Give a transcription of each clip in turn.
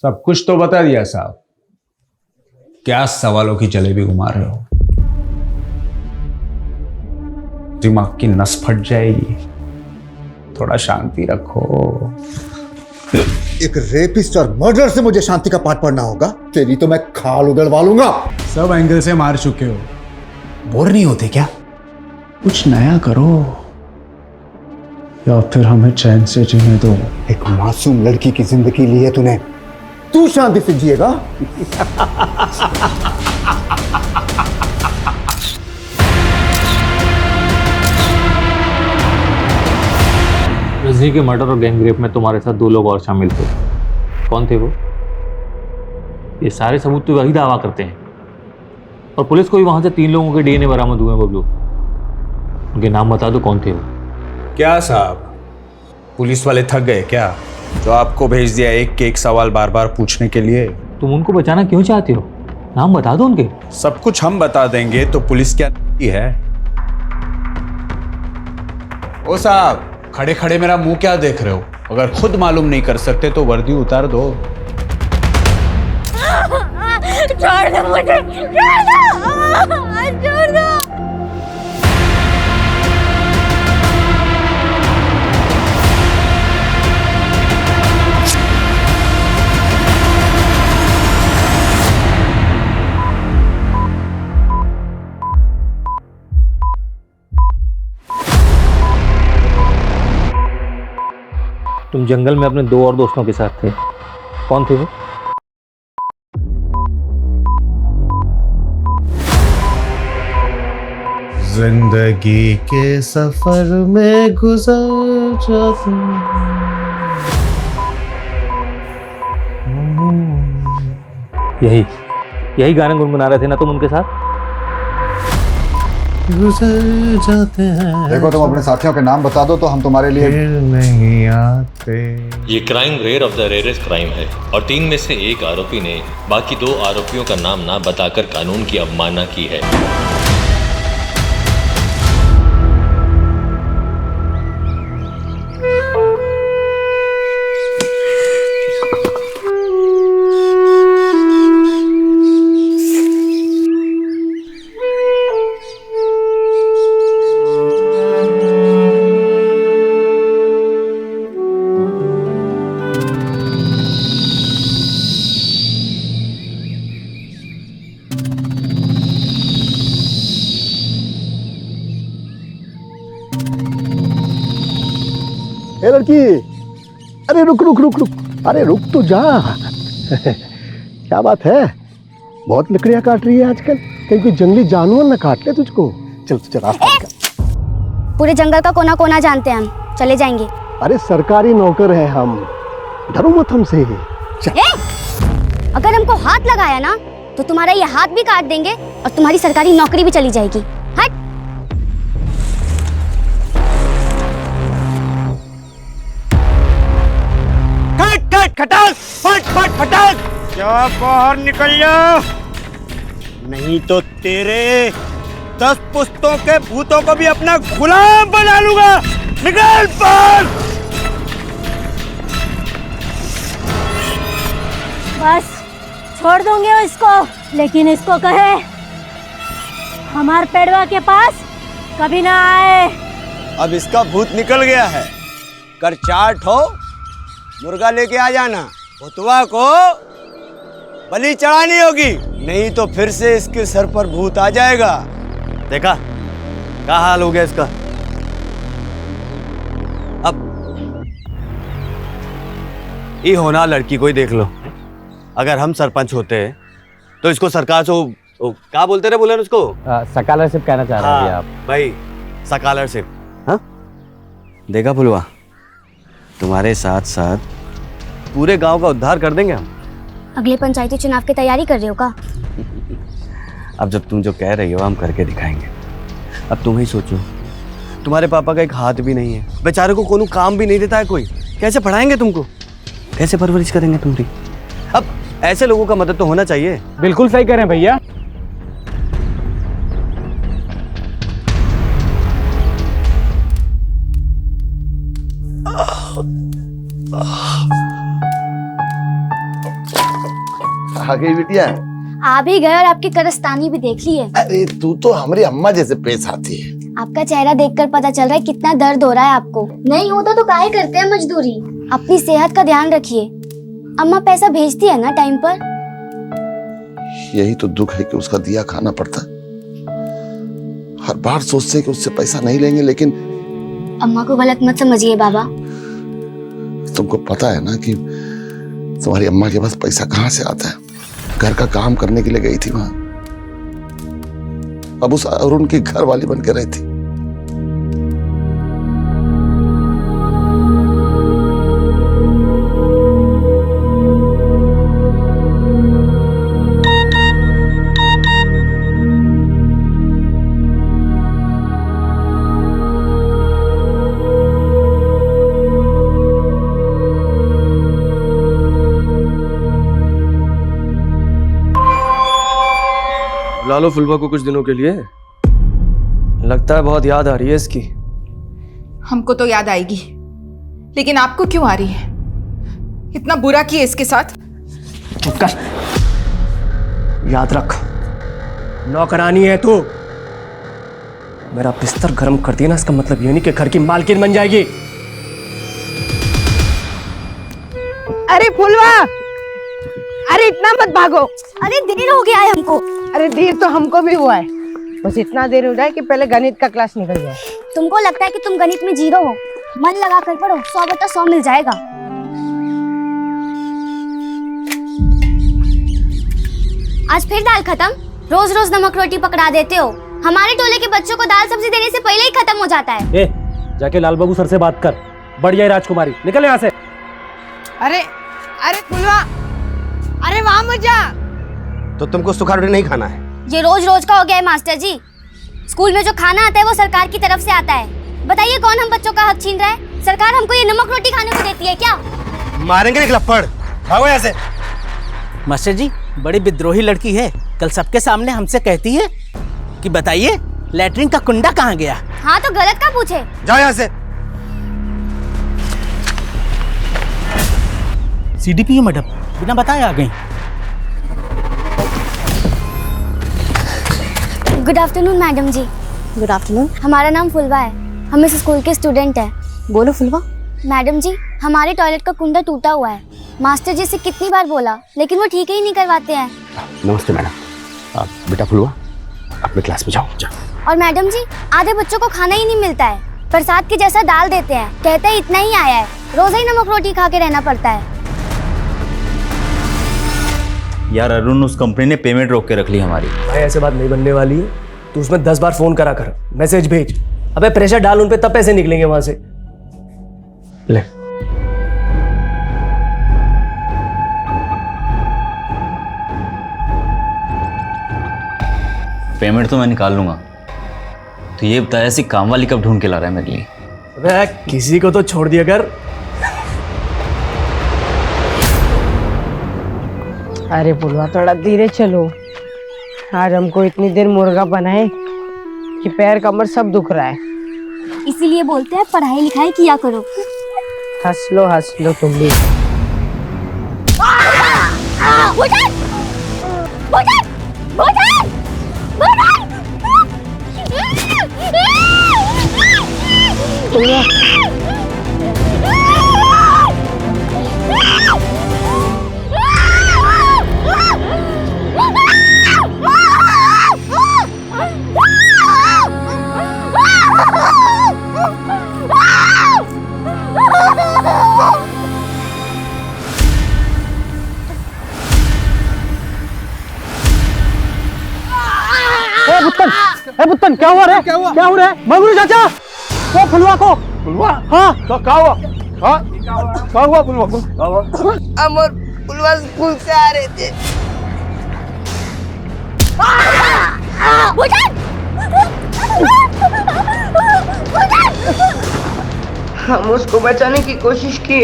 सब कुछ तो बता दिया साहब। क्या सवालों की जलेबी घुमा रहे हो? दिमाग की नस फट जाएगी। थोड़ा शांति रखो। एक रेपिस्ट और मर्डर से मुझे शांति का पाठ पढ़ना होगा? तेरी तो मैं खाल उधड़वा लूंगा। सब एंगल से मार चुके हो, बोर नहीं होते क्या? कुछ नया करो या फिर हमें चैन से जीने दो। एक मासूम लड़की की जिंदगी ली है तूने, तू शांति से जिएगा? रजनी के मर्डर और गैंगरेप में तुम्हारे साथ 2 लोग और शामिल थे। कौन थे वो? ये सारे सबूत तो वही दावा करते हैं और पुलिस को भी वहां से 3 लोगों के डीएनए बरामद हुए हैं। बबलू, उनके नाम बता दो, कौन थे वो? क्या साहब, पुलिस वाले थक गए क्या जो आपको भेज दिया एक के एक सवाल बार बार पूछने के लिए? तुम उनको बचाना क्यों चाहते हो? नाम बता दो उनके। सब कुछ हम बता देंगे तो पुलिस क्या है? ओ साहब, खड़े खड़े मेरा मुंह क्या देख रहे हो? अगर खुद मालूम नहीं कर सकते तो वर्दी उतार दो। छोड़ दो मुझे, छोड़ दो। तुम जंगल में अपने 2 और दोस्तों के साथ थे। कौन थे वो? जिंदगी के सफर में गुजर जाते यही गाने गुनगुना रहे थे ना तुम उनके साथ? गुजर जाते हैं। देखो, तुम अपने साथियों के नाम बता दो तो हम तुम्हारे लिए फिर नहीं आते। ये crime rare of the rarest crime है और 3 में से एक आरोपी ने बाकी 2 आरोपियों का नाम ना बताकर कानून की अवमानना की है। ए लड़की, अरे रुक रुक रुक रुक, अरे रुक तो जा। क्या बात है, बहुत लकड़ियां काट रही है आजकल, कहीं कोई जंगली जानवर ना काट ले तुझको। चल चल रास्ता निकाल। पूरे जंगल का कोना कोना जानते हैं हम, चले जाएंगे। अरे सरकारी नौकर है हम, डरो मत हमसे। चल। अगर हमको हाथ लगाया ना तो तुम्हारा ये हाथ भी काट देंगे और तुम्हारी सरकारी नौकरी भी चली जाएगी। हट। खटाक, फट फट फटाक, क्या बाहर निकल जा, नहीं तो तेरे 10 पुश्तों के भूतों को भी अपना गुलाम बना लूंगा। निकल बाहर। बस छोड़ दूंगे इसको, लेकिन इसको कहे हमार पेड़वा के पास कभी ना आए। अब इसका भूत निकल गया है, कर 4 ठो मुर्गा लेके आ जाना। भुतवा को बलि चढ़ानी होगी, नहीं तो फिर से इसके सर पर भूत आ जाएगा। देखा क्या हाल हो गया इसका। अब ये होना लड़की को ही देख लो। अगर हम सरपंच होते तो इसको सरकार से क्या बोलते रहे, बोले उसको स्कॉलरशिप कहना चाह रहे हैं आप? भाई स्कॉलरशिप। हाँ देखा फुलवा, तुम्हारे साथ साथ पूरे गांव का उद्धार कर देंगे हम। अगले पंचायती चुनाव की तैयारी कर रहे हो का? अब जब तुम जो कह रही हो हम करके दिखाएंगे। अब तुम ही सोचो, तुम्हारे पापा का एक हाथ भी नहीं है, बेचारे को कोनो काम भी नहीं देता है कोई, कैसे पढ़ाएंगे तुमको, कैसे परवरिश करेंगे तुम्हारी? अब ऐसे लोगों का मदद तो होना चाहिए। बिल्कुल सही कह रहे हैं भैया। खा गई बिटिया। आ भी गए और आपकी करस्तानी भी देख ली है। अरे तू तो हमारी अम्मा जैसे पेश आती है। आपका चेहरा देखकर पता चल रहा है कितना दर्द हो रहा है आपको। नहीं होता तो काहे करते हैं मजदूरी। अपनी सेहत का ध्यान रखिए। अम्मा पैसा भेजती है ना टाइम पर? यही तो दुख है कि उसका दिया खाना पड़ता है। हर बार सोचते हैं कि उससे पैसा नहीं लेंगे, लेकिन अम्मा को गलत मत समझिए बाबा। तुमको पता है ना कि तुम्हारी अम्मा के पास पैसा कहाँ से आता है। घर का काम करने के लिए गई थी वहां, अब उस अरुण की घर वाली बन के रहती। बुला लो फुलवा को कुछ दिनों के लिए। लगता है बहुत याद आ रही है इसकी। हमको तो याद आएगी, लेकिन आपको क्यों आ रही है? इतना बुरा किया इसके साथ। चुप कर। याद रख, नौकरानी है तू। मेरा बिस्तर गर्म कर दिया ना, इसका मतलब ये नहीं कि घर की मालकिन बन जाएगी। अरे फुलवा, अरे इतना मत भागो। अरे देर हो गया है हमको। अरे देर तो हमको भी हुआ है, बस इतना देर हो जाए कि पहले गणित का क्लास निकल जाए। तुमको लगता है कि तुम गणित में जीरो हो? मन लगा कर पढ़ो, 100/100 मिल जाएगा। आज फिर दाल खत्म? रोज रोज नमक रोटी पकड़ा देते हो। हमारे टोले के बच्चों को दाल सब्जी देने से पहले ही खत्म हो जाता है। जाके लाल बाबू सर से बात कर। बढ़िया राजकुमारी, निकल यहाँ से। अरे अरे फुलवा, अरे वहां मत जा। तो तुमको सूखा रोटी नहीं खाना है? ये रोज रोज का हो गया है मास्टर जी। स्कूल में जो खाना आता है वो सरकार की तरफ से आता है। बताइए कौन हम बच्चों का हक छीन रहा है? सरकार हमको ये नमक रोटी खाने को देती है क्या? मारेंगे निकला पड़। भागो यहाँ से। मास्टर जी, बड़ी विद्रोही लड़की है। कल सबके सामने हमसे कहती है कि बताइए लैट्रिन का कुंडा कहाँ गया। हाँ तो गलत का पूछे। जाओ यहाँ से। सीडीपीओ मैडम बिना बताए आ गई। गुड आफ्टरनून मैडम जी। Good afternoon. हमारा नाम फुलवा है, हम इस स्कूल के स्टूडेंट हैं। बोलो फुलवा। मैडम जी, हमारे टॉयलेट का कुंडा टूटा हुआ है। मास्टर जी से कितनी बार बोला, लेकिन वो ठीक ही नहीं करवाते हैं। नमस्ते मैडम। बेटा फुलवा, अपने क्लास में जाओ। और मैडम जी, आधे बच्चों को खाना ही नहीं मिलता है। प्रसाद के जैसा डाल देते हैं, कहते हैं इतना ही आया है। रोज ही नमक रोटी खा के रहना पड़ता है। यार अरुण, उस कंपनी ने पेमेंट रोक के रख ली हमारी। भाई ऐसे बात नहीं बनने वाली है। तू उसमें 10 बार फोन करा कर, मैसेज भेज। अबे प्रेशर डाल उन पे, तब पैसे निकलेंगे वहां से। ले। पेमेंट तो मैं निकाल लूंगा। तो ये बता, ऐसी काम वाली कब ढूंढ के ला रहा है मेरे लिए? अबे किसी को तो छोड़ दिया कर। अरे फुलवा, थोड़ा धीरे चलो। आज हमको इतनी देर मुर्गा बनाए कि पैर कमर सब दुख रहा है। इसीलिए बोलते हैं पढ़ाई लिखाई किया करो। हंस लो तुम भी। पुत्तन, क्या हुआ रे? क्या हो रहा है? मंगरू चाचा, वो फुलवा को। फुलवा? हाँ। तो क्या हुआ? हाँ? क्या हुआ फुलवा को? हम और फुलवा स्कूल से आ रहे थे। हम उसको बचाने की कोशिश की,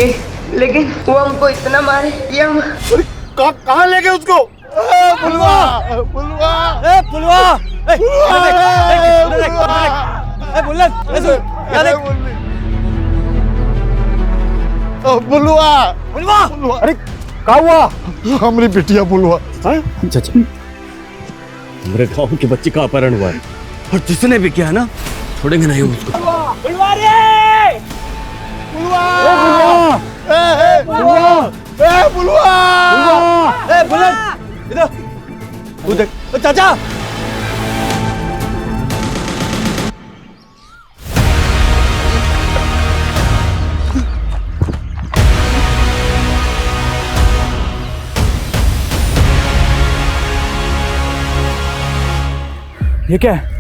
लेकिन वो हमको इतना मारे कि हम कहाँ ले गए उसको? फुलवा, फुलवा, फुलवा, फुलवा, अरे क्या हुआ? हमारी बिटिया बुलवा। चाचा, हमारे गांव के बच्चे का अपहरण हुआ है और जिसने भी किया ना, छोड़ेंगे नहीं हम उसको। चाचा ये क्या है?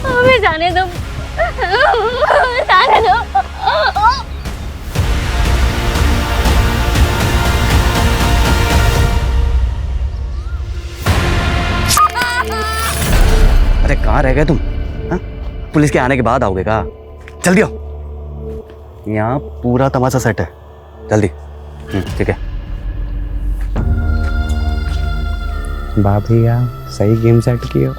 हमें जाने दो, जाने दो। अरे कहाँ रह गए तुम? हाँ? पुलिस के आने के बाद आओगे का? जल्दी आओ, यहाँ पूरा तमाशा सेट है, जल्दी। ठीक है। भाभी यार सही गेम सेट किया।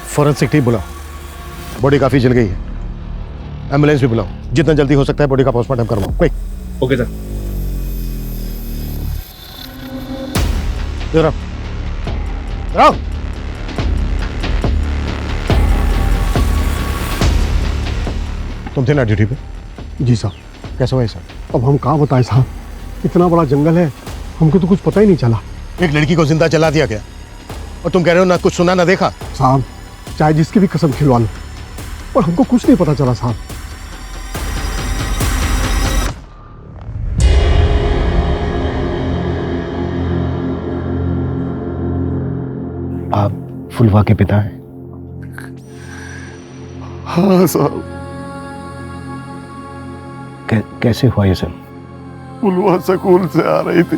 फॉरेंसिक टीम बुलाओ, बॉडी काफी जल गई है। एम्बुलेंस भी बुलाओ, जितना जल्दी हो सकता है बॉडी का पोस्टमार्टम करवाओ, क्विक। Okay sir. जरा आओ। तुम थे ना ड्यूटी पे? जी साहब। कैसा हुआ सर? अब हम कहाँ बताएं साहब, इतना बड़ा जंगल है, हमको तो कुछ पता ही नहीं चला। एक लड़की को जिंदा जला दिया गया और तुम कह रहे हो ना कुछ सुना ना देखा? साहब चाहे जिसकी भी कसम खिलवा लो, पर हमको कुछ नहीं पता चला साहब। आप फुलवा के पिता हैं? हाँ साहब। कैसे हुआ ये सब? फुलवा स्कूल से आ रही थी,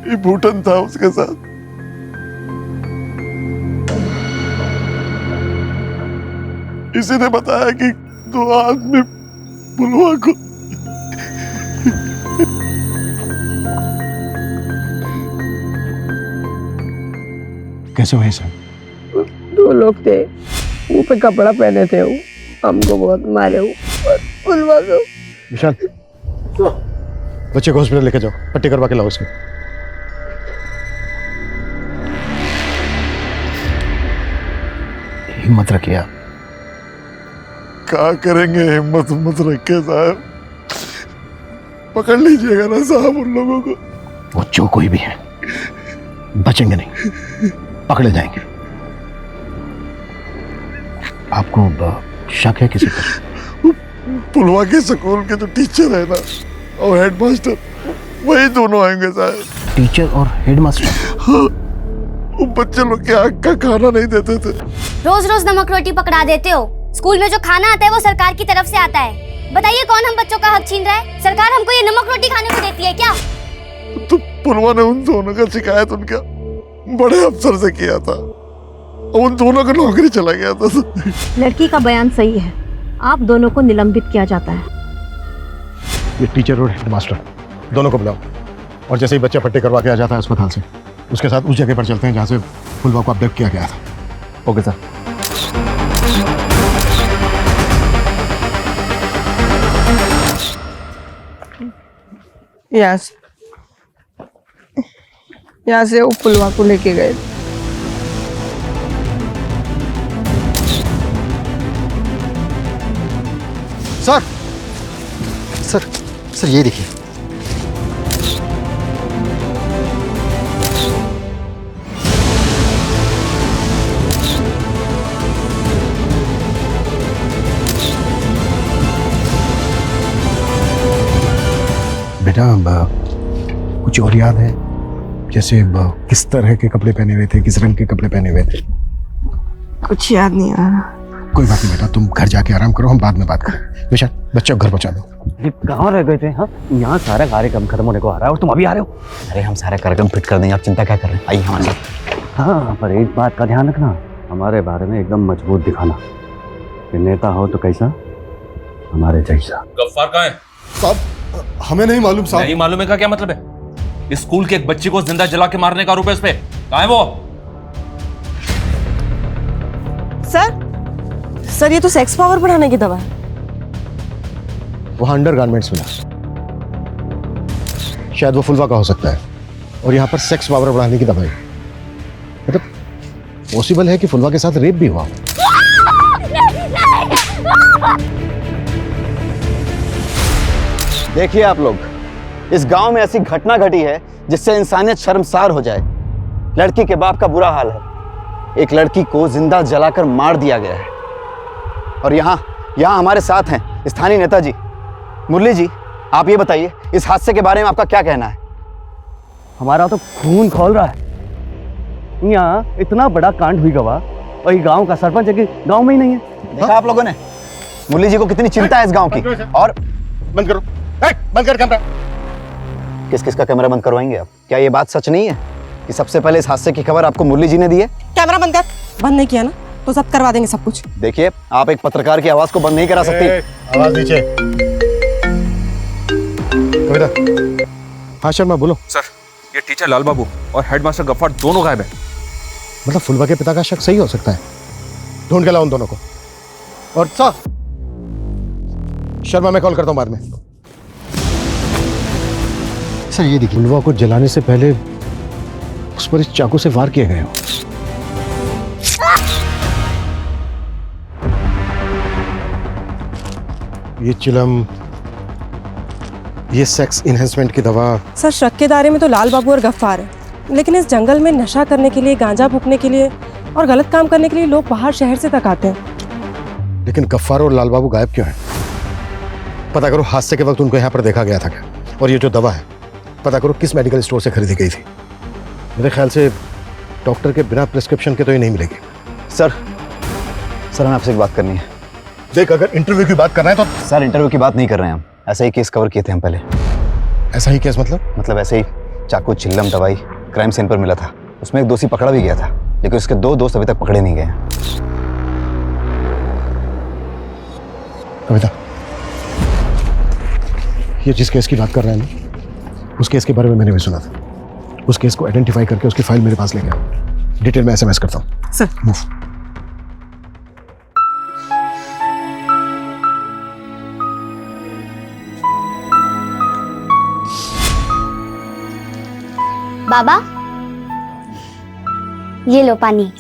ये भूटन था उसके साथ। इसी ने बताया कि 2 आदमी फुलवा को कैसे हुए सर? 2 लोग थे, मुंह पे कपड़ा पहने थे, वो हमको बहुत मारे और फुलवा को। विशाल, बच्चे को हॉस्पिटल लेके जाओ, पट्टी करवा के लाओ उसकी। हिम्मत रखिए आप। क्या करेंगे हिम्मत मत रखे साहब, पकड़ लीजिएगा ना साहब उन लोगों को। वो जो कोई भी है बचेंगे नहीं, पकड़े जाएंगे। आपको शक है किसी पर? पुलवा के स्कूल के जो टीचर है ना और हेडमास्टर, वही दोनों आएंगे साहब। टीचर और हेडमास्टर? हाँ, वो बच्चे लोग के आग का खाना नहीं देते थे। रोज रोज नमक रोटी पकड़ा देते हो। स्कूल में जो खाना आता है वो सरकार की तरफ से आता है। बताइए कौन हम बच्चों का हक छीन रहा है? सरकार हमको ये नमक रोटी खाने को देती है क्या? तो पुलवा ने उन दोनों का शिकायत उनका बड़े अफसर से किया था, उन दोनों का नौकरी चला गया था। लड़की का बयान सही है, आप दोनों को निलंबित किया जाता है। ये टीचर और हेडमास्टर दोनों को बुलाओ, और जैसे ही बच्चा पट्टी करवा के आ जाता है अस्पताल से, उसके साथ उस जगह पर चलते हैं जहाँ से फुलवा को अपडेट किया गया था। Okay sir. यहाँ से वो फुलवा को लेके गए। सर सर ये देखिए। बेटा कुछ और याद है? जैसे किस तरह के कपड़े पहने हुए थे, किस रंग के कपड़े पहने हुए थे? कुछ याद नहीं आ रहा। कोई बात नहीं बेटा, तुम घर जाके आराम करो, हम बाद में बात करें। विशाल बच्चे को घर पहुंचा दो। कहाँ रह गए थे? हाँ, यहाँ सारा कार्यक्रम खत्म होने को आ रहा है और तुम अभी आ रहे हो। अरे हम सारा कार्यक्रम फिट कर देंगे, आप चिंता क्या कर रहे हैं? आइए हमारे साथ। हाँ, पर एक बात का ध्यान रखना, हमारे बारे में एकदम मजबूत दिखाना कि नेता हो तो कैसा, हमारे जैसा। गफ्फार कहाँ है? साहब हमें नहीं मालूम साहब। नहीं मालूम है का क्या मतलब है? इस स्कूल के एक बच्ची को जिंदा जला के मारने का आरोप है इस पे। कहाँ है वो? सर ये तो सेक्स पावर बढ़ाने की दवा है। वहां अंडरगारमेंट्स मिला, शायद वो फुलवा का हो सकता है, और यहाँ पर सेक्स पावर बढ़ाने की दवाई। मतलब पॉसिबल है कि फुलवा के साथ रेप भी हुआ। देखिए आप लोग, इस गांव में ऐसी घटना घटी है जिससे इंसानियत शर्मसार हो जाए। लड़की के बाप का बुरा हाल है। एक लड़की को जिंदा जलाकर मार दिया गया है। और यहाँ हमारे साथ हैं स्थानीय नेताजी। मुरली जी, आप ये बताइए, इस हादसे के बारे में आपका क्या कहना है? हमारा तो खून खौल रहा है। यहाँ इतना बड़ा कांड हुई गवा, और ये गांव का सरपंच है कि गांव में ही नहीं है। देखा आप लोगों ने मुरली जी को कितनी चिंता है इस गांव की। और बंद करो, बंद कर कैमरा। किस का कैमरा बंद करवाएंगे आप? क्या ये बात सच नहीं है कि सबसे पहले इस हादसे की खबर आपको मुरली जी ने दी है? कैमरा बंद कर। बंद नहीं किया ना तो सब करवा देंगे सब कुछ। देखिए, आप एक पत्रकार की आवाज को बंद नहीं करा सकती। आवाज नीचे। कविता। हाँ शर्मा बोलो। सर, ये टीचर लाल बाबू और हेडमास्टर गफ्फार दोनों गायब है। मतलब फुलवा के पिता का शक सही हो सकता है। ढूंढ के लाओ उन दोनों को। और सर शर्मा मैं कॉल करता हूँ बाद में। सर ये देखिए, फुलवा को जलाने से पहले उस पर इस चाकू से वार किए गए हो। ये चिलम, ये सेक्स इनहेंसमेंट की दवा। सर शक के दायरे में तो लाल बाबू और गफ्फार है, लेकिन इस जंगल में नशा करने के लिए, गांजा फूकने के लिए और गलत काम करने के लिए लोग बाहर शहर से तक आते हैं। लेकिन गफ्फार और लाल बाबू गायब क्यों हैं? पता करो हादसे के वक्त उनको यहाँ पर देखा गया था क्या? और ये जो दवा है, पता करो किस मेडिकल स्टोर से खरीदी गई थी। मेरे ख्याल से डॉक्टर के बिना प्रिस्क्रिप्शन के तो ये नहीं मिलेगी। सर हमें आपसे एक बात करनी है। देख, अगर इंटरव्यू की बात करना है तो। सर इंटरव्यू की बात नहीं कर रहे हैं हम, ऐसा ही केस कवर किए थे हम पहले। ऐसा ही केस मतलब ऐसे ही चाकू, चिल्लम, दवाई क्राइम सीन पर मिला था। उसमें एक दोषी पकड़ा भी गया था, लेकिन उसके 2 दोस्त अभी तक पकड़े नहीं गए। कविता, ये जिस केस की बात कर रहे हैं ना, उस केस के बारे में मैंने भी सुना था। उस केस को आइडेंटिफाई करके उसकी फाइल मेरे पास लेके आओ। डिटेल में SMS करता हूँ। Sir move. बाबा ये लो पानी।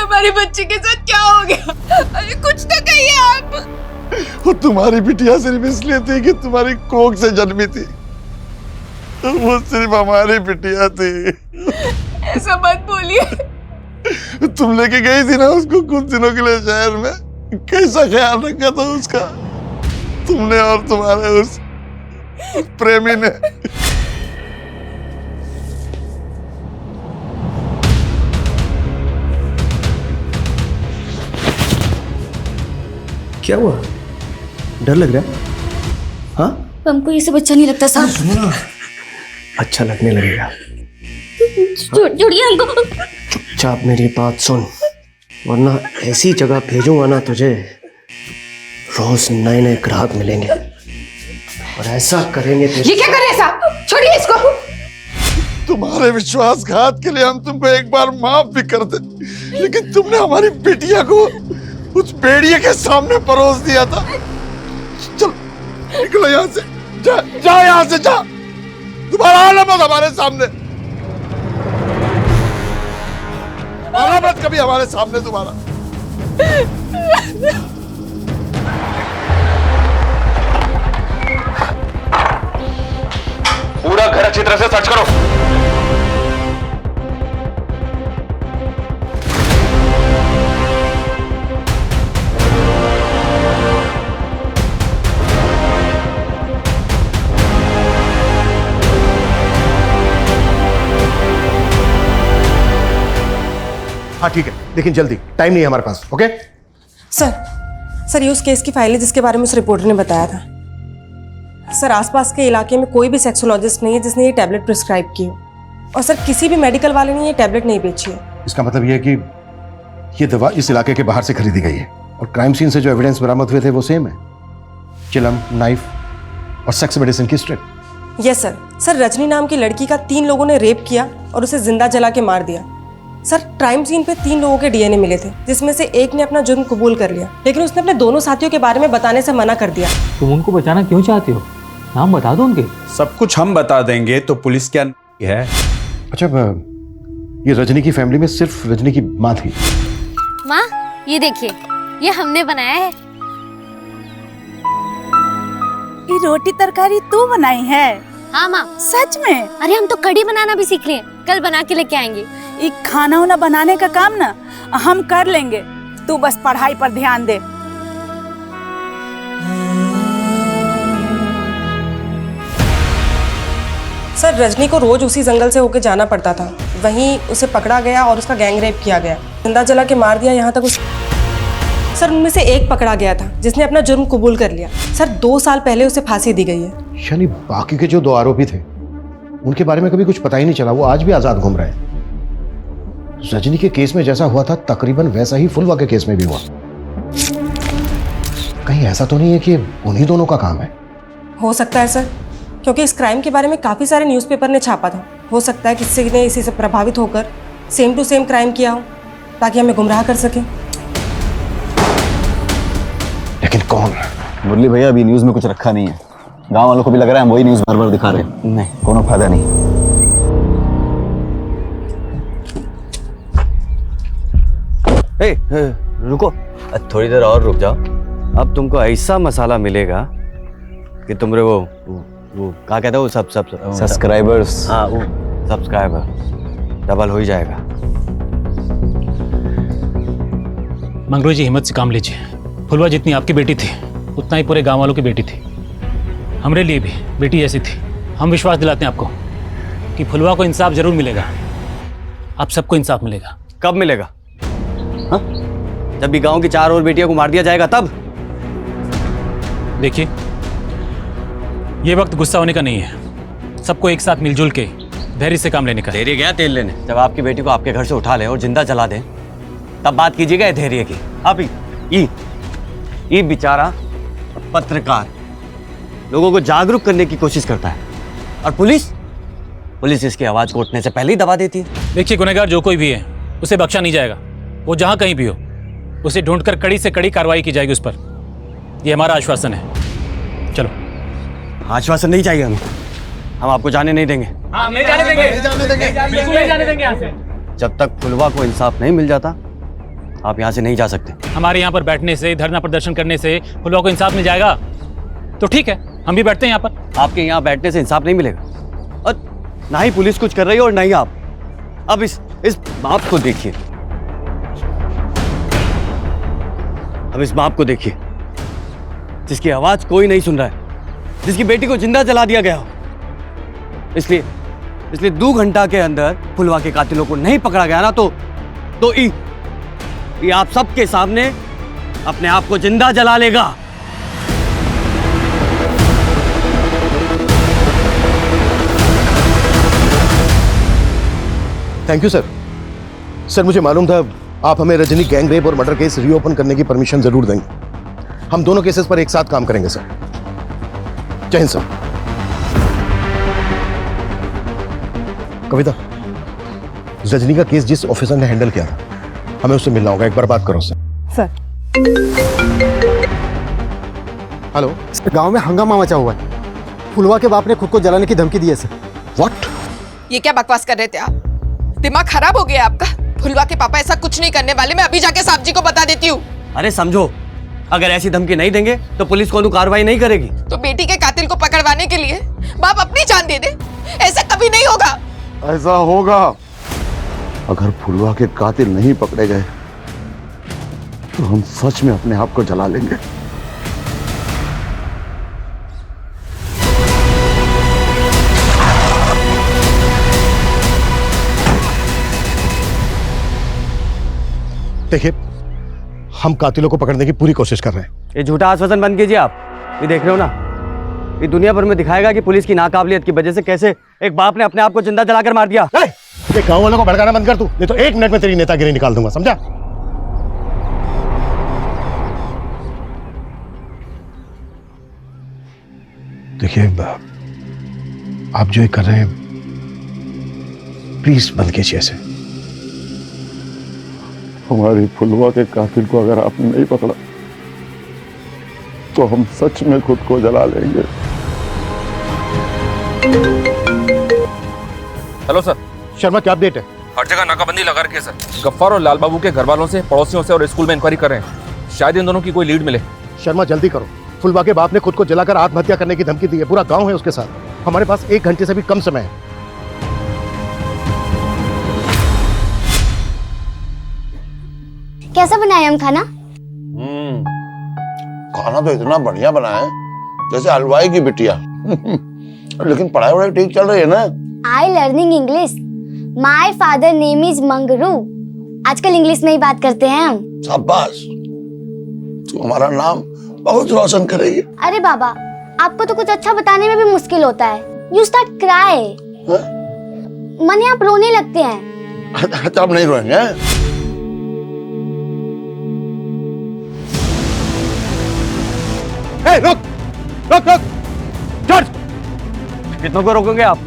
हमारे बच्चे के साथ क्या हो गया? अरे कुछ तो कहिए आप। वो तुम्हारी बिटिया सिर्फ इसलिए थी कि तुम्हारी कोख से जन्मी थी। वो सिर्फ हमारी बिटिया थी। ऐसा मत बोलिए। तुम लेके गई थी ना उसको कुछ दिनों के लिए शहर में, कैसा ख्याल रखा था उसका तुमने और तुम्हारे उस प्रेमी ने। क्या हुआ? डर लग रहा है? हाँ, हमको ये सब अच्छा नहीं लगता साहब। सुनो ना, अच्छा लगने लगेगा। छोड़िए हमको। चुपचाप मेरी बात सुन, वरना ऐसी जगह भेजूंगा ना तुझे, रोज नए नए ग्राहक मिलेंगे और ऐसा करेंगे ये क्या कर रहे हैं साहब? छोड़िए इसको। तुम्हारे विश्वासघात के लिए हम तुमको एक बार माफ भी कर दे, लेकिन तुमने हमारी बिटिया को उस भेड़िए के सामने परोस दिया था। चल निकलो यहाँ से, जा यहाँ से, जा। दोबारा आना मत हमारे सामने, आना मत कभी हमारे सामने दोबारा। पूरा घर अच्छी तरह से सर्च करो। हाँ ठीक है, लेकिन जल्दी, टाइम नहीं है हमारे पास। ओके सर ये उस केस की फाइल है जिसके बारे में उस रिपोर्टर ने बताया था। सर आसपास के इलाके में कोई भी सेक्सोलॉजिस्ट नहीं है जिसने ये टैबलेट प्रिस्क्राइब की हो, और सर किसी भी मेडिकल वाले ने ये टैबलेट नहीं बेची है। इसका मतलब ये है कि ये दवा इस इलाके के बाहर से खरीदी गई है, और क्राइम सीन से जो एविडेंस बरामद हुए थे वो सेम है, चिलम, नाइफ और सेक्स मेडिसिन की स्ट्रिप। यस सर रजनी नाम की लड़की का 3 लोगों ने रेप किया और उसे जिंदा जला के मार दिया। सर क्राइम सीन पे 3 लोगों के डीएनए मिले थे, जिसमें से एक ने अपना जुर्म कबूल कर लिया, लेकिन उसने अपने दोनों साथियों के बारे में बताने से मना कर दिया। तुम उनको बचाना क्यों चाहती हो? नाम बता दो उनके। सब कुछ हम बता देंगे तो पुलिस क्या है? अच्छा ये रजनी की फैमिली में सिर्फ रजनी की माँ थी। माँ ये देखिए, ये हमने बनाया है। ये रोटी तरकारी तू बनाई है? हाँ माँ। सच में? अरे हम तो कढ़ी बनाना भी सीख लिए, कल बना के लेके आएंगे। ये खाना वाना बनाने का काम ना हम कर लेंगे, तू बस पढ़ाई पर ध्यान दे। सर रजनी को रोज उसी जंगल से होकर जाना पड़ता था, वहीं उसे पकड़ा गया और उसका गैंग रेप किया गया, जिंदा जला के मार दिया। यहाँ तक सर उनमें से एक पकड़ा गया था जिसने अपना जुर्म कबूल कर लिया। सर 2 साल पहले उसे फांसी दी गई है। यानी बाकी के जो 2 आरोपी थे उनके बारे में कभी कुछ पता ही नहीं चला, वो आज भी आजाद घूम रहे हैं। रजनी के केस में जैसा हुआ था तकरीबन वैसा ही फुलवा के केस में भी हुआ। कहीं ऐसा तो नहीं है कि उन्हीं दोनों का काम है? हो सकता है सर, क्योंकि इस क्राइम के बारे में काफ़ी सारे न्यूज़पेपर ने छापा था। हो सकता है किसी ने इसी से प्रभावित होकर सेम टू सेम क्राइम किया हो ताकि हमें गुमराह कर सके। लेकिन कौन? मुरली भैया अभी न्यूज़ में कुछ रखा नहीं है, गांव वालों को भी लग रहा है हम वही न्यूज़ बार बार दिखा रहे हैं। नहीं, कोनो फायदा नहीं। रुको, थोड़ी देर और रुक जाओ। अब तुमको ऐसा मसाला मिलेगा कि तुमरे वो क्या कहते हो, सब सब्सक्राइबर्स। हाँ वो सब्सक्राइबर डबल हो ही जाएगा। मंगरू जी हिम्मत से काम लीजिए। फुलवा जितनी आपकी बेटी थी उतना ही पूरे गांव वालों की बेटी थी, हमरे लिए भी बेटी ऐसी थी। हम विश्वास दिलाते हैं आपको कि फुलवा को इंसाफ जरूर मिलेगा, आप सबको इंसाफ मिलेगा। कब मिलेगा? हाँ? जब भी गांव की 4 और बेटियों को मार दिया जाएगा तब? देखिए ये वक्त गुस्सा होने का नहीं है, सबको एक साथ मिलजुल के धैर्य से काम लेने का। धैर्य गया तेल लेने। जब आपकी बेटी को आपके घर से उठा ले और जिंदा जला दें तब बात कीजिएगा धैर्य की। अब ये बेचारा पत्रकार लोगों को जागरूक करने की कोशिश करता है, और पुलिस इसकी आवाज को उठने से पहले ही दबा देती है। देखिए गुनहगार जो कोई भी है उसे बख्शा नहीं जाएगा, वो जहां कहीं भी हो उसे ढूंढकर कड़ी से कड़ी कार्रवाई की जाएगी उस पर। यह हमारा आश्वासन है। चलो। आश्वासन नहीं चाहिए हमें, हम आपको जाने नहीं देंगे। हाँ, नहीं जाने देंगे, बिल्कुल नहीं जाने देंगे यहाँ से। जब तक फुलवा को इंसाफ नहीं मिल जाता आप यहाँ से नहीं जा सकते। हमारे यहाँ पर बैठने से, धरना प्रदर्शन करने से फुलवा को इंसाफ मिल जाएगा तो ठीक है, हम भी बैठते हैं यहाँ पर। आपके यहाँ बैठने से इंसाफ नहीं मिलेगा, और ना ही पुलिस कुछ कर रही है और ना ही आप। अब इस बाप को देखिए, अब इस बाप को देखिए जिसकी आवाज कोई नहीं सुन रहा है, जिसकी बेटी को जिंदा जला दिया गया हो। इसलिए 2 घंटा के अंदर फुलवा के कातिलों को नहीं पकड़ा गया ना तो ये आप सबके सामने अपने आप को जिंदा जला लेगा। Thank you sir. सर मुझे मालूम था आप हमें रजनी गैंग रेप और मर्डर केस रीओपन करने की परमिशन जरूर देंगे। हम दोनों केसेस पर एक साथ काम करेंगे सर। जय हिंद सर। कविता, रजनी का केस जिस ऑफिसर ने हैंडल किया था, हमें उससे मिलना होगा। एक बार बात करो उससे। सर, हेलो, गांव में हंगामा मचा हुआ है। फुलवा के बाप ने खुद को जलाने की धमकी दी है सर। व्हाट? ये क्या बकवास कर रहे थे आप? दिमाग खराब हो गया आपका? फुलवा के पापा ऐसा कुछ नहीं करने वाले। मैं अभी जाके साहब जी को बता देती हूँ। अरे समझो, अगर ऐसी धमकी नहीं देंगे तो पुलिस को कार्रवाई नहीं करेगी। तो बेटी के कातिल को पकड़वाने के लिए बाप अपनी जान दे दे? ऐसा कभी नहीं होगा। ऐसा होगा। अगर फुलवा के कातिल नहीं पकड़े गए तो हम सच में अपने आप को जला लेंगे। देखिए, हम कातिलों को पकड़ने की पूरी कोशिश कर रहे हैं। ये झूठा आश्वासन बंद कीजिए आप। ये देख रहे हो ना, ये दुनिया भर में दिखाएगा कि पुलिस की नाकाबिलियत की वजह से कैसे एक बाप ने अपने आप को जिंदा जलाकर मार दिया। ये गांव वालों को भड़काना बंद कर तू, नहीं तो 1 मिनट में तेरी नेतागिरी निकाल दूंगा, समझा? देखिए, आप जो ये कर रहे हैं, प्लीज बंद कीजिए ऐसे। हमारी फुलवा के कातिल को अगर आपने नहीं पकड़ा तो हम सच में खुद को जला लेंगे। Hello sir. शर्मा, क्या अपडेट है? हर जगह नाकाबंदी लगा रखी है सर। गफ्फार और लाल बाबू के घर वालों से, पड़ोसियों से और स्कूल में इंक्वायरी कर रहे हैं। शायद इन दोनों की कोई लीड मिले। शर्मा, जल्दी करो। फुलवा के बाप ने खुद को जलाकर आत्महत्या करने की धमकी दी है। पूरा गांव है उसके साथ। हमारे पास 1 घंटे से भी कम समय है। कैसा बनाया हम खाना? खाना तो इतना बढ़िया बना है जैसे हलवाई की बिटिया। लेकिन पढ़ाई वढ़ाई ठीक चल रही है ना? आई learning English. My father name is Mangru. आजकल इंग्लिश में ही बात करते हैं हम। शाबाश, तू हमारा नाम बहुत रोशन करेगी। अरे बाबा, आपको तो कुछ अच्छा बताने में भी मुश्किल होता है। You start cry. माने आप रोने लगते हैं। अच्छा, अब नहीं रोएंगे। रुक रुक रुक, जॉर्ज, कितनों को रोकोगे आप?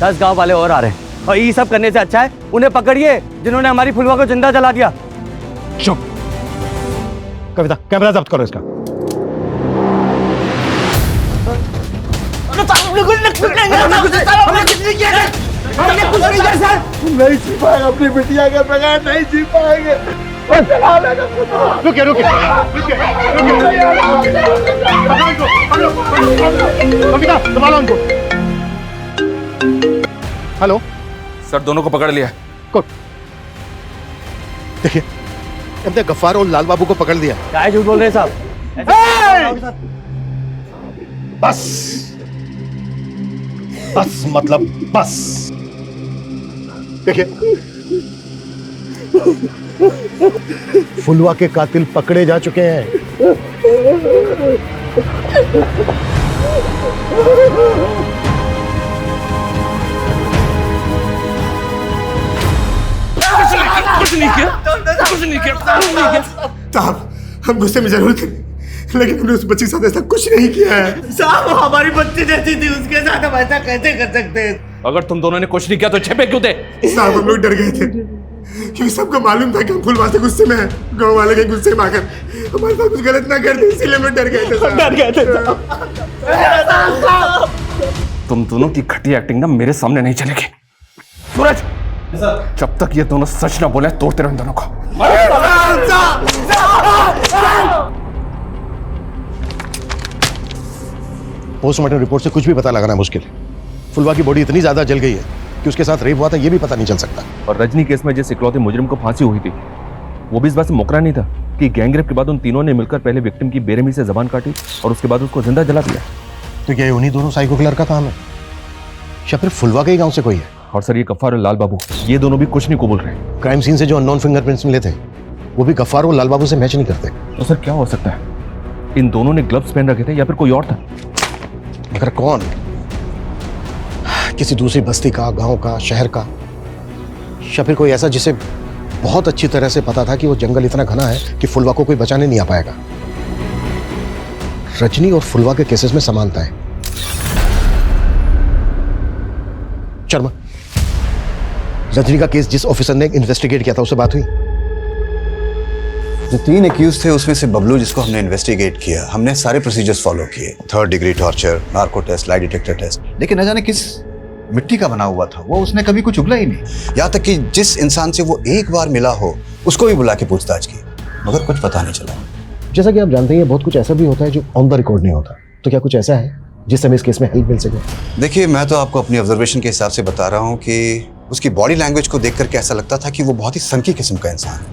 10 गांव वाले और आ रहे हैं और ये सब करने से अच्छा है उन्हें पकड़िए जिन्होंने हमारी फुलवा को जिंदा जला दिया। चुप। कविता, कैमरा जब्त करो इसका। नहीं जी पाएगा अपनी बिटिया के बगैर, नहीं जी पाएंगे। रुकिए रुकिए कविता, संभालो उनको। हेलो सर, दोनों को पकड़ लिया। देखिए, हमने गफ्फार और लाल बाबू को पकड़ लिया। क्या झूठ बोल रहे हैं साहब? बस बस, मतलब बस। देखिए, फुलवा के कातिल पकड़े जा चुके हैं। कुछ नहीं किया। साहब, हम गुस्से में जरूर थे, लेकिन हमने उस बच्ची के साथ ऐसा कुछ नहीं किया है। साहब, हमारी बच्ची जैसी थी, उसके साथ हम ऐसा कैसे कर सकते हैं? अगर तुम दोनों ने कुछ नहीं किया तो छेपे क्यों थे? साहब, हम लोग डर गए थे क्योंकि सबको मालूम था कि हम फुलवा से गुस्से में हैं। गांव वाले के गुस्से में आकर हमारे साथ कुछ गलत ना कर दे, इसीलिए हम डर गए थे। डर गए थे। तुम दोनों की घटिया एक्टिंग ना मेरे सामने नहीं चलेगी। सूरज, जब तक ये दोनों सच ना बोले तोड़ते रहो इन दोनों को। पोस्टमार्टम रिपोर्ट से कुछ भी पता लगाना मुश्किल है। फुलवा की बॉडी इतनी ज्यादा जल गई है कि उसके साथ रेप हुआ था, ये भी पता नहीं चल सकता। और रजनी केस में जिस इकलौते मुजरिम को फांसी हुई थी, वो भी इस बात से मुकरा नहीं था कि गैंगरेप के बाद उन तीनों ने मिलकर पहले विक्टिम की बेरहमी से जबान काटी और उसके बाद उसको जिंदा जला दिया। तो क्या उन्हीं दोनों साइको किलर का काम है, या फिर फुलवा के ही गांव से कोई है? और सर, ये गफ्फार और लाल बाबू, ये दोनों भी कुछ नहीं कबूल रहे। क्राइम सीन से जो अननोन फिंगरप्रिंट्स मिले थे, वो भी गफ्फार और लाल बाबू से मैच नहीं करते। तो सर, क्या हो सकता है? इन दोनों ने ग्लव्स पहन रखे थे या फिर कोई और था? मगर कौन? किसी दूसरी बस्ती का, गांव का, शहर का, या फिर कोई ऐसा जिसे बहुत अच्छी तरह से पता था कि वो जंगल इतना घना है कि फुलवा को कोई बचाने नहीं आ पाएगा। रजनी और फुलवा के केसेस में समानता है। शर्मा, रजनी का केस जिस ऑफिसर ने इन्वेस्टिगेट किया था उससे बात हुई? जो 3 एक्यूज थे उसमें से बबलू जिसको हमने इन्वेस्टिगेट किया, हमने सारे प्रोसीजर्स फॉलो किए, 3rd degree torture, narco test, lie detector test, लेकिन न जाने किस मिट्टी का बना हुआ था वो, उसने कभी कुछ उगला ही नहीं। यहाँ तक कि जिस इंसान से वो एक बार मिला हो उसको भी बुला के पूछताछ की, मगर कुछ पता नहीं चला। जैसा कि आप जानते हैं बहुत कुछ ऐसा भी होता है जो ऑन द रिकॉर्ड नहीं होता, तो क्या कुछ ऐसा है जिससे हमें इस केस में हेल्प मिल सके? देखिए, मैं तो आपको अपनी ऑब्जर्वेशन के हिसाब से बता रहा हूँ कि उसकी बॉडी लैंग्वेज को देखकर के ऐसा लगता था कि वो बहुत ही सनकी किस्म का इंसान है।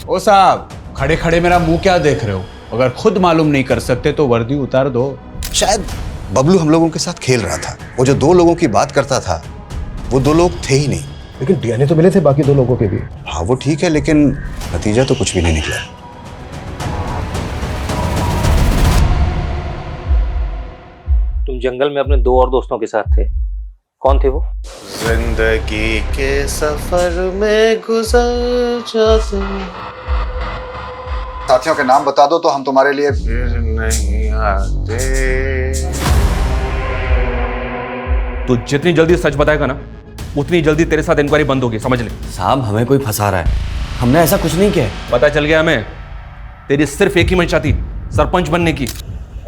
ओ साहब, खड़े खड़े मेरा मुंह क्या देख रहे हो? अगर खुद मालूम नहीं कर सकते तो वर्दी उतार दो। शायद बबलू हम लोगों के साथ खेल रहा था। वो जो 2 लोगों की बात करता था वो 2 लोग थे ही नहीं। लेकिन डीएनए तो मिले थे बाकी 2 लोगों के भी। हाँ वो ठीक है, लेकिन नतीजा तो कुछ भी नहीं निकला। तुम जंगल में अपने 2 और दोस्तों के साथ थे, कौन थे वो? जिंदगी के सफर में गुजर जाते। साथियों के नाम बता दो तो हम तुम्हारे लिए फिर नहीं आते। तो जितनी जल्दी सच बताएगा ना उतनी जल्दी तेरे साथ इंक्वायरी बंद होगी, समझ ले। साहब हमें कोई फंसा रहा है, हमने ऐसा कुछ नहीं किया। पता चल गया हमें, तेरी सिर्फ एक ही मंशा थी, सरपंच बनने की।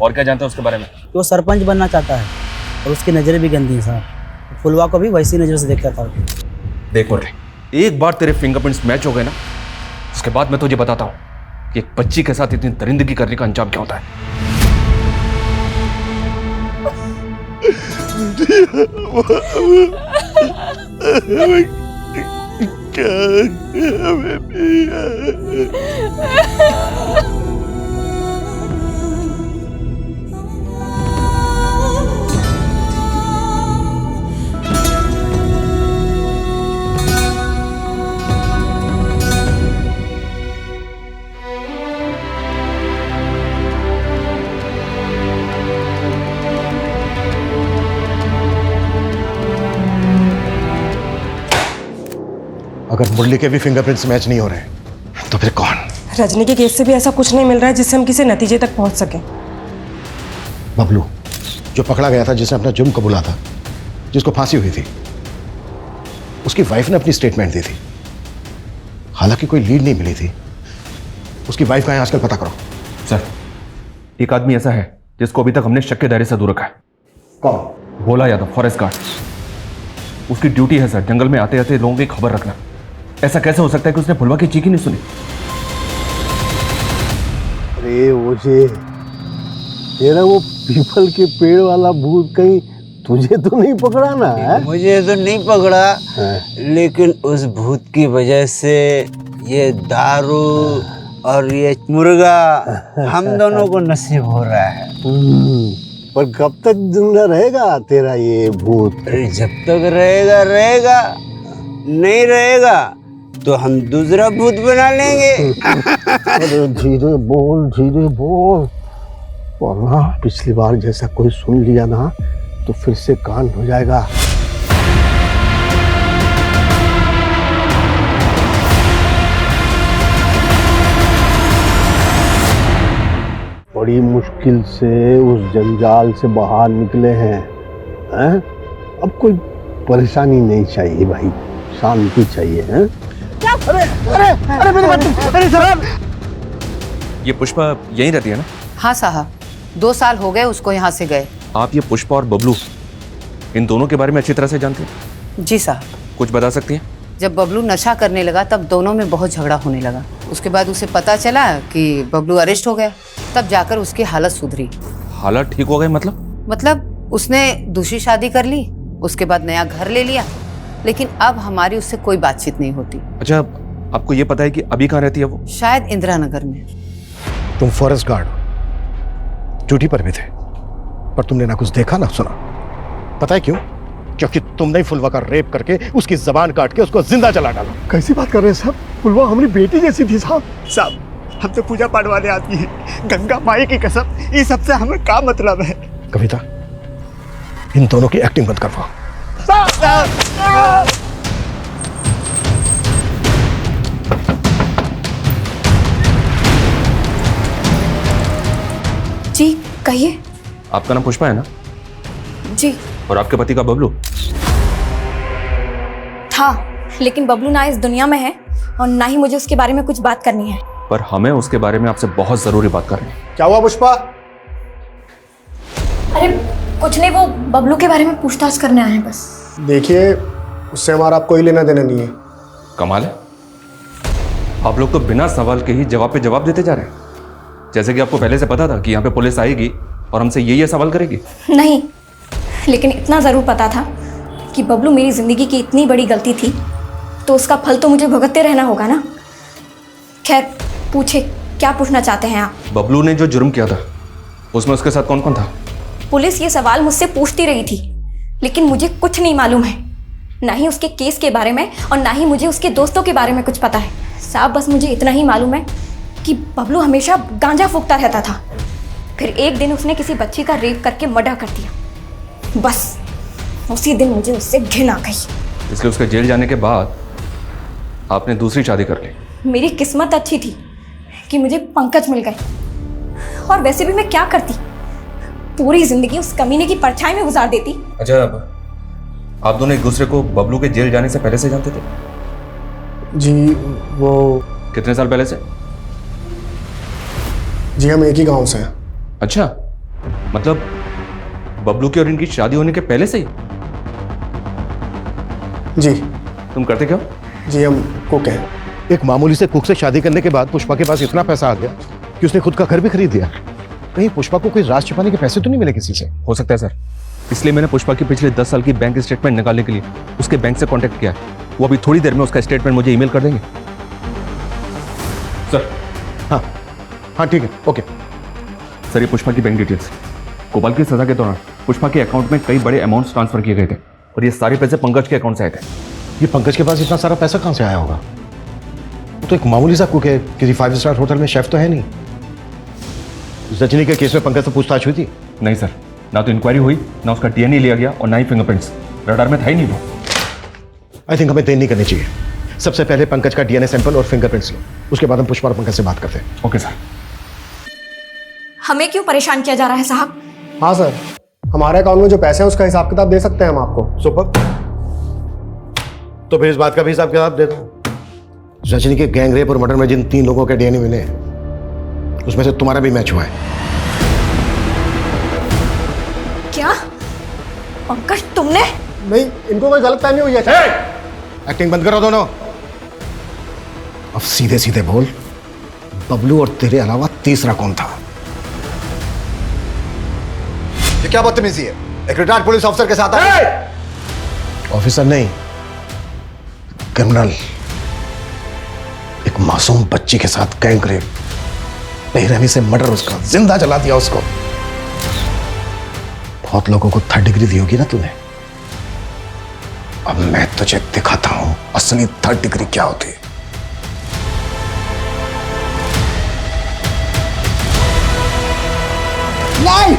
और क्या जानते हो उसके बारे में? वो सरपंच बनना चाहता है और उसकी नज़रें भी गंदी हैं साहब। फुलवा को भी वैसी नज़र से देखता था। देख मोटे, एक बार तेरे फिंगरप्रिंट्स मैच हो गए ना, उसके बाद मैं तुझे बताता हूँ कि एक बच्ची के साथ इतनी दरिंदगी करने का अंजाम क्या होता है। अगर मुरली के भी फिंगरप्रिंट्स मैच नहीं हो रहे तो फिर कौन? रजनी के केस से भी ऐसा कुछ नहीं मिल रहा है जिससे हम किसी नतीजे तक पहुंच सकें। बबलू जो पकड़ा गया था, जिसने अपना जुर्म कबूला था, जिसको फांसी हुई थी, उसकी वाइफ ने अपनी स्टेटमेंट दी थी। हालांकि कोई लीड नहीं मिली थी। उसकी वाइफ का है आजकल, पता करो। सर, एक आदमी ऐसा है जिसको अभी तक हमने शक के दायरे से दूर रखा है। कौन? Bhola Yadav, forest guard. उसकी ड्यूटी है सर जंगल में आते आते लोगों की खबर रखना। ऐसा कैसे हो सकता है कि उसने फुलवा की चीख ही नहीं सुनी? अरे ओजे, तेरा वो पीपल के पेड़ वाला भूत कहीं तुझे तो नहीं पकड़ा ना है? मुझे तो नहीं पकड़ा, लेकिन उस भूत की वजह से ये दारू और ये मुर्गा हम दोनों को नसीब हो रहा है। पर कब तक जिंदा रहेगा तेरा ये भूत? अरे जब तक रहेगा रहेगा, नहीं रहेगा तो हम दूसरा भूत बना लेंगे। अरे धीरे बोल, वरना पिछली बार जैसा कोई सुन लिया ना तो फिर से कांड हो जाएगा। बड़ी मुश्किल से उस जंजाल से बाहर निकले हैं, हैं? अब कोई परेशानी नहीं चाहिए भाई, शांति चाहिए, हैं? अरे अरे अरे मेरी बात, अरे साहब। ये पुष्पा यहीं रहती है ना? हाँ साहब, 2 साल हो गए उसको यहाँ से गए। आप ये पुष्पा और बबलू, इन दोनों के बारे में अच्छी तरह से जानते हैं? जी साहब। कुछ बता सकती हैं? जब बबलू नशा करने लगा तब दोनों में बहुत झगड़ा होने लगा। उसके बाद उसे पता चला कि बबलू अरेस्ट हो गया, तब जाकर उसकी हालत सुधरी। हालत ठीक हो गए मतलब? मतलब उसने दूसरी शादी कर ली, उसके बाद नया घर ले लिया, लेकिन अब हमारी उससे कोई बातचीत नहीं होती। अच्छा, आपको ये पता है कि अभी कहाँ रहती है वो? शायद इंदिरा नगर में। तुम फॉरेस्ट गार्ड, ड्यूटी पर भी थे, पर तुमने ना कुछ देखा ना सुना। पता है क्यों? क्योंकि तुमने फुलवा का रेप करके उसकी जबान काट के उसको जिंदा जला डाला। कैसी बात कर रहे हैं साहब? फुलवा हमारी बेटी जैसी थी साहब। साहब हम तो पूजा पाठ वाले आदमी हैं, गंगा माई की कसम, ये सबसे हमें क्या मतलब है? कविता, इन दोनों की एक्टिंग बंद करवाओ। जी कहिए। आपका नाम पुष्पा है ना? जी। और आपके पति का बबलू? था, लेकिन बबलू ना इस दुनिया में है और ना ही मुझे उसके बारे में कुछ बात करनी है। पर हमें उसके बारे में आपसे बहुत जरूरी बात करनी है। क्या हुआ पुष्पा? अरे कुछ नहीं, वो बबलू के बारे में पूछताछ करने आए हैं बस। देखिए, उससे हमारा कोई लेना देना नहीं है। कमाल है, आप लोग तो बिना सवाल के ही जवाब पे जवाब देते जा रहे हैं, जैसे कि आपको पहले से पता था कि यहाँ पे पुलिस आएगी और हमसे ये सवाल करेगी। नहीं, लेकिन इतना ज़रूर पता था कि बबलू मेरी ज़िंदगी की इतनी बड़ी गलती थी तो उसका फल तो मुझे भुगतते रहना होगा ना। खैर पूछे, क्या पूछना चाहते हैं आप? बबलू ने जो जुर्म किया था उसमें उसके साथ कौन कौन था? पुलिस ये सवाल मुझसे पूछती रही थी, लेकिन मुझे कुछ नहीं मालूम है, ना ही उसके केस के बारे में और ना ही मुझे उसके दोस्तों के बारे में कुछ पता है। साहब बस मुझे इतना ही मालूम है कि बबलू हमेशा गांजा फूकता रहता था, फिर एक दिन उसने किसी बच्ची का रेप करके मर्डर कर दिया। बस उसी दिन मुझे उससे घिन आ गई। इसलिए उसके जेल जाने के बाद आपने दूसरी शादी कर ली। मेरी किस्मत अच्छी थी कि मुझे पंकज मिल गए, और वैसे भी मैं क्या करती, पूरी जिंदगी उस कमीने की परछाई में गुजार देती। अच्छा, आप दोनों एक दूसरे को बबलू के जेल जाने से पहले से जानते थे? जी वो कितने साल पहले से? जी हम एक ही गांव से हैं। अच्छा, मतलब बबलू की और इनकी शादी होने के पहले से ही? जी। तुम करते क्या? जी हम कुक हैं। एक मामूली से कुक से शादी करने के बाद पुष्पा के पास इतना पैसा आ गया कि उसने खुद का घर भी खरीद दिया। कहीं पुष्पा को कोई राज छिपाने के पैसे तो नहीं मिले किसी से? हो सकता है सर, इसलिए मैंने पुष्पा की पिछले 10 साल की बैंक स्टेटमेंट निकालने के लिए उसके बैंक से कांटेक्ट किया है। वो अभी थोड़ी देर में उसका स्टेटमेंट मुझे ईमेल कर देंगे। सर। हाँ हाँ ठीक है, ओके। सर, ये पुष्पा की बैंक डिटेल्स। कोबाल की सजा के दौरान पुष्पा के अकाउंट में कई बड़े अमाउंट्स ट्रांसफर किए गए थे और ये सारे पैसे पंकज के अकाउंट से आए थे। ये पंकज के पास इतना सारा पैसा कहाँ से आया होगा? वो तो एक मामूली सा कुक है, किसी 5 स्टार होटल में शेफ तो है नहीं। रजनी के केस में पंकज से पूछताछ हुई थी? नहीं सर, ना तो इंक्वायरी हुई, ना उसका डीएनए लिया गया और ना ही फिंगरप्रिंट्स। रडार में था ही नहीं वो। आई थिंक हमें देर नहीं करनी चाहिए। सबसे पहले पंकज का डीएनए सैंपल और फिंगरप्रिंट्स लो, उसके बाद हम पुष्पा और पंकज से बात करते हैं। Okay sir. हमें क्यों परेशान किया जा रहा है साहब? हाँ सर, हमारे अकाउंट में जो पैसे हैं उसका हिसाब किताब दे सकते हैं हम आपको। सुपर, तो फिर इस बात का भी हिसाब किताब दे दो। रजनी के गैंग रेप और मर्डर में जिन 3 लोगों के डीएनए मिले उसमें से तुम्हारा भी मैच हुआ है। क्या पंकज तुमने? नहीं, इनको कोई गलतफहमी हुई है। एक्टिंग बंद करो दोनों। अब सीधे सीधे बोल, बबलू और तेरे अलावा तीसरा कौन था? ये क्या बदतमीजी है? एक रिटायर्ड पुलिस ऑफिसर के साथ ऑफिसर नहीं, क्रिमिनल। एक मासूम बच्ची के साथ गैंग रेप, बेरहमी से मर्डर, उसका जिंदा जला दिया उसको। बहुत लोगों को 3rd डिग्री दी होगी ना तूने। अब मैं तुझे दिखाता हूं असली 3rd डिग्री क्या होती है। नहीं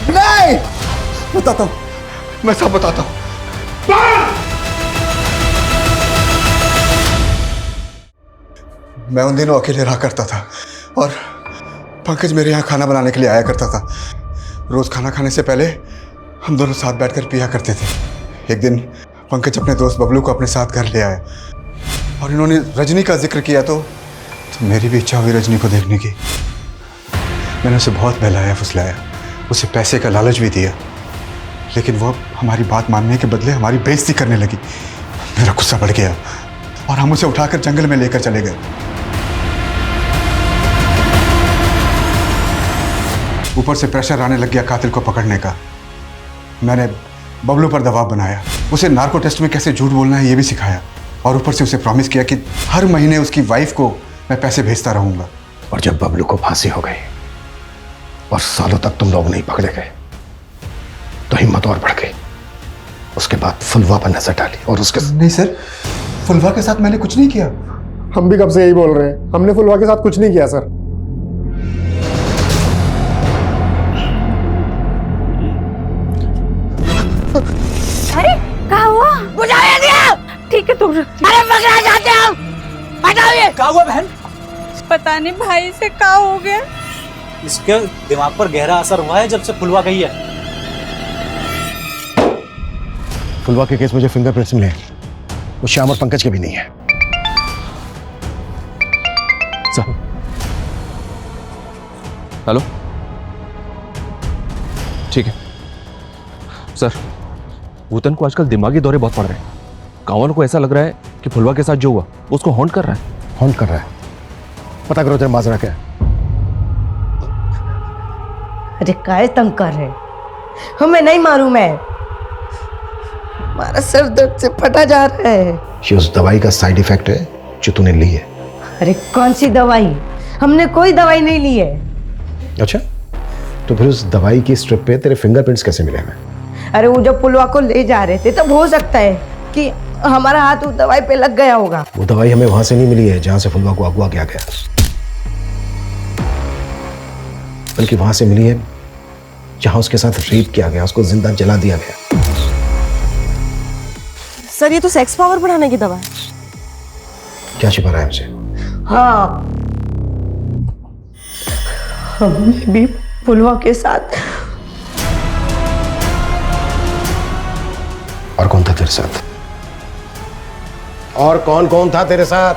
नहीं, बताता हूं, मैं सब बताता हूं। मैं उन दिनों अकेले रहा करता था और पंकज मेरे यहाँ खाना बनाने के लिए आया करता था। रोज खाना खाने से पहले हम दोनों साथ बैठकर पिया करते थे। एक दिन पंकज अपने दोस्त बबलू को अपने साथ घर ले आया और इन्होंने रजनी का जिक्र किया तो मेरी भी इच्छा हुई रजनी को देखने की। मैंने उसे बहुत बहलाया फुसलाया, उसे पैसे का लालच भी दिया, लेकिन वो हमारी बात मानने के बदले हमारी बेइज्जती करने लगी। मेरा गुस्सा बढ़ गया और हम उसे उठाकर जंगल में लेकर चले गए। ऊपर से प्रेशर आने लग गया कातिल को पकड़ने का। मैंने बबलू पर दबाव बनाया, उसे नार्को टेस्ट में कैसे झूठ बोलना है ये भी सिखाया और ऊपर से उसे प्रॉमिस किया कि हर महीने उसकी वाइफ को मैं पैसे भेजता रहूंगा। और जब बबलू को फांसी हो गई और सालों तक तुम लोग नहीं पकड़े गए तो हिम्मत और बढ़ गई। उसके बाद फुलवा पर नजर डाली और उसके नहीं सर, फुलवा के साथ मैंने कुछ नहीं किया। हम भी कब से यही बोल रहे हैं, हमने फुलवा के साथ कुछ नहीं किया सर। अरे कहाँ हुआ? बुझाया दिया। ठीक है तुम। अरे पकड़ा जाते हम। हटाओ। क्या हुआ बहन? पता नहीं भाई से क्या हो गया। इसके दिमाग पर गहरा असर हुआ है जब से फुलवा गई है। फुलवा के केस में जो फिंगरप्रिंट्स मिले वो श्याम और पंकज के भी नहीं है। सर हेलो, ठीक है सर। भूतन को आजकल दिमागी दौरे बहुत पड़ रहे हैं। गाँव वालों को ऐसा लग रहा है कि फुलवा के साथ जो हुआ उसको हॉन्ट कर रहा है। हॉन्ट कर रहा है? पता करो तेरा माजरा क्या है। अरे काय तंग कर रहे, हमें नहीं मालूम है। हमारा सर दर्द से फटा जा रहा है। ये उस दवाई का साइड इफेक्ट है जो तूने ली है। अरे कौन सी दवाई? हमने कोई दवाई नहीं ली है। अच्छा, तो फिर उस दवाई की स्ट्रिप पे तेरे फिंगरप्रिंट्स कैसे मिले हमें? अरे वो जब पुलवा को ले जा रहे थे तब हो सकता है कि हमारा हाथ उस दवाई पे लग गया होगा। वो दवाई हमें वहां से नहीं मिली है जहां से फुलवा को अगवा किया गया, बल्कि वहां से मिली है जहां उसके साथ रेप किया गया, उसको जिंदा जला दिया गया। सर ये तो सेक्स पावर बढ़ाने की दवा है। क्या छिपा रहा है हमसे? हाँ, हमने भी पुलवा के साथ। और कौन था तेरे साथ? और कौन कौन था तेरे साथ?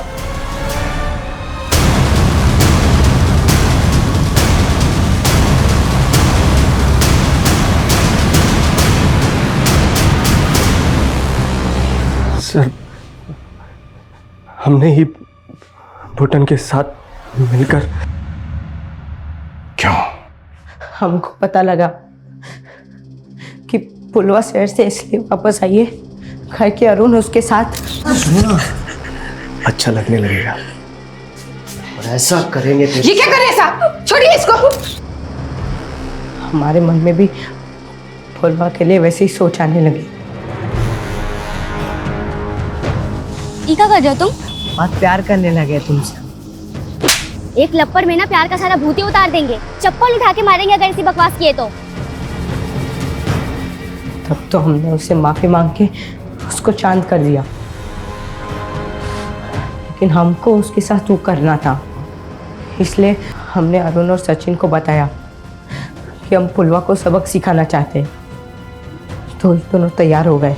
सर हमने ही भूटन के साथ मिलकर। क्यों? हमको पता लगा कि पुलवा शहर से इसलिए वापस आई है घर के अरुण उसके साथ। सुनो, अच्छा लगने लगेगा और ऐसा करेंगे तो। ये क्या कर रहे हैं साहब? छोड़िए इसको। हमारे मन में भी पुलवा के लिए वैसे ही सोच आने लगी। क्या कर रहे हो तुम? बहुत प्यार करने लगे तुमसे। एक लप्पड़ में ना प्यार का सारा भूत ही उतार देंगे। चप्पल उठा के मारेंगे अगर ऐसी बकवास किए तो। तब तो हमने उससे माफी मांग के उसको चांद कर दिया, लेकिन हमको उसके साथ वो करना था। इसलिए हमने अरुण और सचिन को बताया कि हम पुलवा को सबक सिखाना चाहते हैं, तो दोनों तैयार हो गए।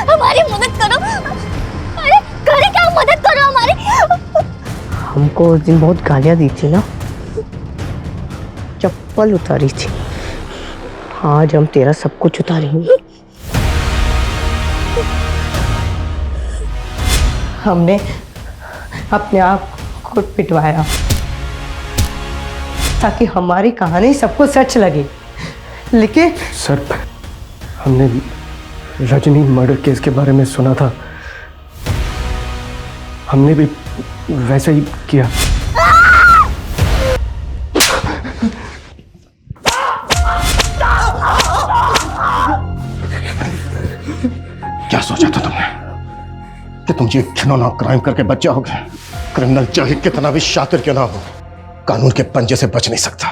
हमारी मदद करो। अरे करे क्या, मदद करो हमारी। हमको उस दिन बहुत गालियां दी थी ना, चप्पल उतारी थी। आज हम तेरा सब कुछ उतारेंगे। हमने अपने आप को पिटवाया ताकि हमारी कहानी सबको सच लगे, लेकिन सर हमने रजनी मर्डर केस के बारे में सुना था, हमने भी वैसा ही किया। क्या सोचा था तुमने कि तुम ये घिनौना क्राइम करके बच जाओगे? क्रिमिनल चाहे कितना भी शातिर क्यों ना हो, कानून के पंजे से बच नहीं सकता।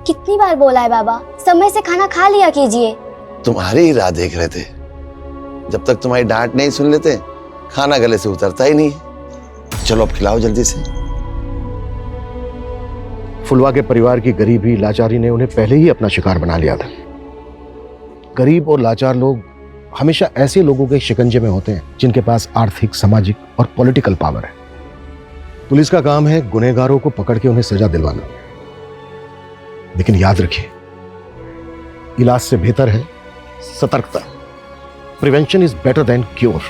कितनी बार बोला है बाबा, समय से खाना खा लिया कीजिए। तुम्हारी ही राह देख रहे थे। जब तक तुम्हारी डांट नहीं सुन लेते खाना गले से उतरता ही नहीं। चलो अब खिलाओ जल्दी से। फुलवा के परिवार की गरीबी लाचारी ने उन्हें पहले ही अपना शिकार बना लिया था। गरीब और लाचार लोग हमेशा ऐसे लोगों के शिकंजे में होते हैं जिनके पास आर्थिक, सामाजिक और पॉलिटिकल पावर है। पुलिस का काम है गुनहगारों को पकड़ के उन्हें सजा दिलवाना, लेकिन याद रखिए, इलाज से बेहतर है सतर्कता। Prevention is better than cure.